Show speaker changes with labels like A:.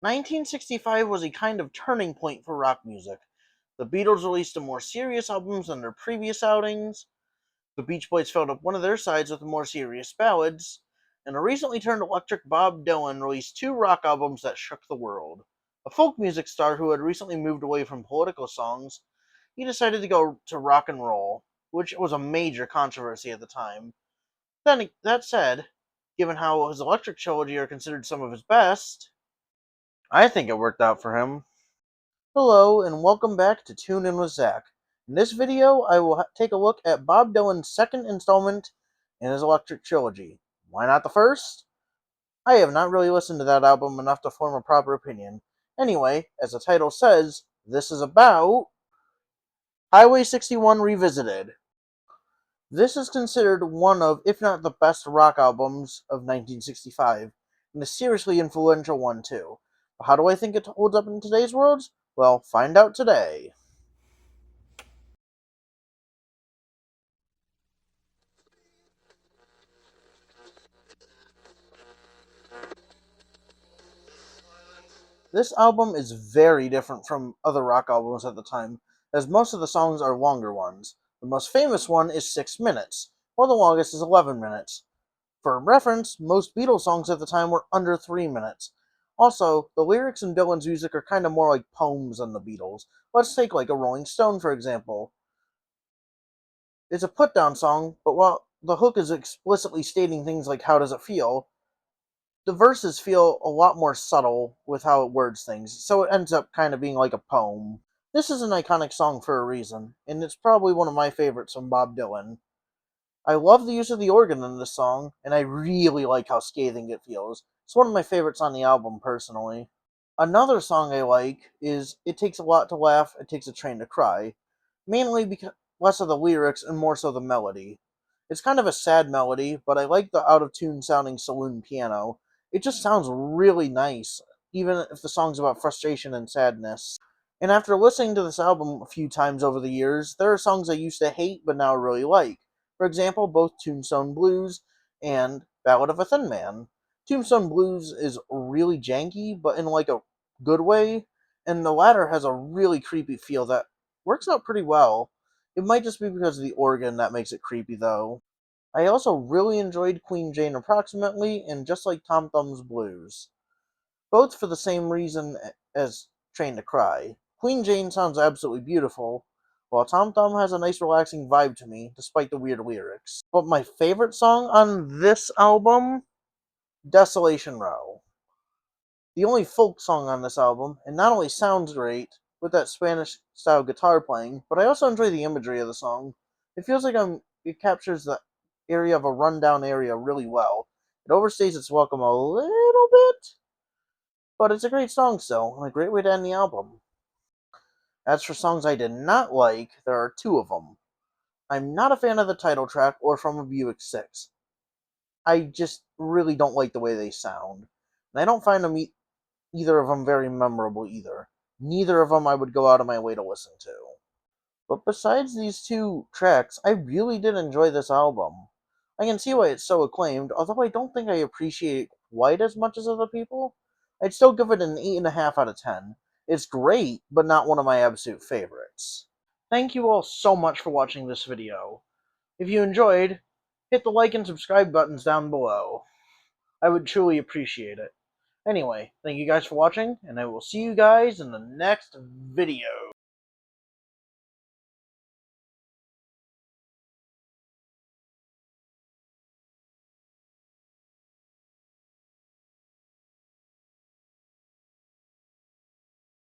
A: 1965 was a kind of turning point for rock music. The Beatles released a more serious albums than their previous outings. The Beach Boys filled up one of their sides with more serious ballads. And a recently turned electric Bob Dylan released two rock albums that shook the world. A folk music star who had recently moved away from political songs, he decided to go to rock and roll, which was a major controversy at the time. Then, that said, given how his electric trilogy are considered some of his best, I think it worked out for him. Hello, and welcome back to Tune In with Zach. In this video, I will take a look at Bob Dylan's second installment in his electric trilogy. Why not the first? I have not really listened to that album enough to form a proper opinion. Anyway, as the title says, this is about Highway 61 Revisited. This is considered one of, if not the best rock albums of 1965, and a seriously influential one too. But how do I think it holds up in today's world? Well, find out today. This album is very different from other rock albums at the time, as most of the songs are longer ones. The most famous one is 6 minutes, while the longest is 11 minutes. For reference, most Beatles songs at the time were under 3 minutes. Also, the lyrics in Dylan's music are kind of more like poems than the Beatles. Let's take like a Rolling Stone, for example. It's a put-down song, but while the hook is explicitly stating things like how does it feel, the verses feel a lot more subtle with how it words things, so it ends up kind of being like a poem. This is an iconic song for a reason, and it's probably one of my favorites from Bob Dylan. I love the use of the organ in this song, and I really like how scathing it feels. It's one of my favorites on the album, personally. Another song I like is It Takes a Lot to Laugh, It Takes a Train to Cry, mainly because less of the lyrics and more so the melody. It's kind of a sad melody, but I like the out of tune sounding saloon piano. It just sounds really nice, even if the song's about frustration and sadness. And after listening to this album a few times over the years, there are songs I used to hate but now really like. For example, both Tombstone Blues and Ballad of a Thin Man. Tombstone Blues is really janky, but in like a good way, and the latter has a really creepy feel that works out pretty well. It might just be because of the organ that makes it creepy, though. I also really enjoyed Queen Jane Approximately and Just Like Tom Thumb's Blues, both for the same reason as Train to Cry. Queen Jane sounds absolutely beautiful, while Tom Thumb has a nice relaxing vibe to me, despite the weird lyrics. But my favorite song on this album, Desolation Row. The only folk song on this album, and not only sounds great, with that Spanish style guitar playing, but I also enjoy the imagery of the song. It feels like it captures the area of a rundown area really well. It overstays its welcome a little bit, but it's a great song still, and a great way to end the album. As for songs I did not like, there are two of them. I'm not a fan of the title track or From a Buick 6. I just really don't like the way they sound. And I don't find either of them very memorable either. Neither of them I would go out of my way to listen to. But besides these two tracks, I really did enjoy this album. I can see why it's so acclaimed, although I don't think I appreciate it quite as much as other people. I'd still give it an 8.5 out of 10. It's great, but not one of my absolute favorites. Thank you all so much for watching this video. If you enjoyed, hit the like and subscribe buttons down below. I would truly appreciate it. Anyway, thank you guys for watching, and I will see you guys in the next video.